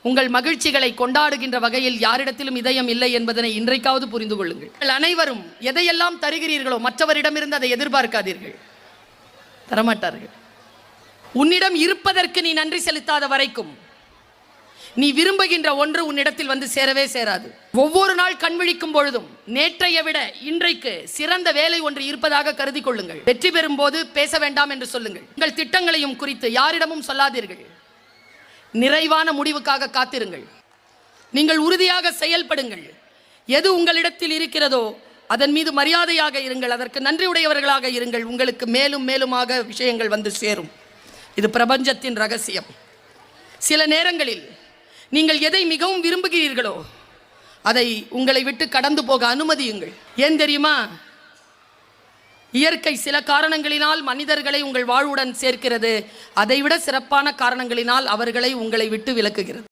உங்கள் மகிழ்ச்சிகளை கொண்டாடுகின்ற வகையில் யாரிடத்திலும் இதயம் இல்லை என்பதனை இன்றைக்காவது புரிந்து கொள்ளுங்கள். அனைவரும் எதையெல்லாம் தருகிறீர்களோ மற்றவரிடமிருந்து அதை எதிர்பார்க்காதீர்கள், தரமாட்டார்கள். உன்னிடம் இருப்பதற்கு நீ நன்றி செலுத்தாத வரைக்கும் நீ விரும்புகின்ற ஒன்று உன்னிடத்தில் வந்து சேரவே சேராது. ஒவ்வொரு நாள் கண் விழிக்கும் பொழுதும் நேற்றைய விட இன்றைக்கு சிறந்த வேலை ஒன்று இருப்பதாக கருதி கொள்ளுங்கள். வெற்றி பெறும் போது பேச வேண்டாம் என்று சொல்லுங்கள். உங்கள் திட்டங்களையும் குறித்து யாரிடமும் சொல்லாதீர்கள். நிறைவான முடிவுக்காக காத்திருங்கள். நீங்கள் உறுதியாக செயல்படுங்கள். எது உங்களிடத்தில் இருக்கிறதோ அதன் மீது மரியாதையாக இருங்கள், அதற்கு நன்றியுடையவர்களாக இருங்கள். உங்களுக்கு மேலும் மேலுமாக விஷயங்கள் வந்து சேரும். இது பிரபஞ்சத்தின் ரகசியம். சில நேரங்களில் நீங்கள் எதை மிகவும் விரும்புகிறீர்களோ அதை உங்களை விட்டு கடந்து போக அனுமதியுங்கள். ஏன் தெரியுமா? இயற்கை சில காரணங்களினால் மனிதர்களை உங்கள் வாழ்வுடன் சேர்க்கிறது. அதைவிட சிறப்பான காரணங்களினால் அவர்களை உங்களை விட்டு விலக்குகிறது.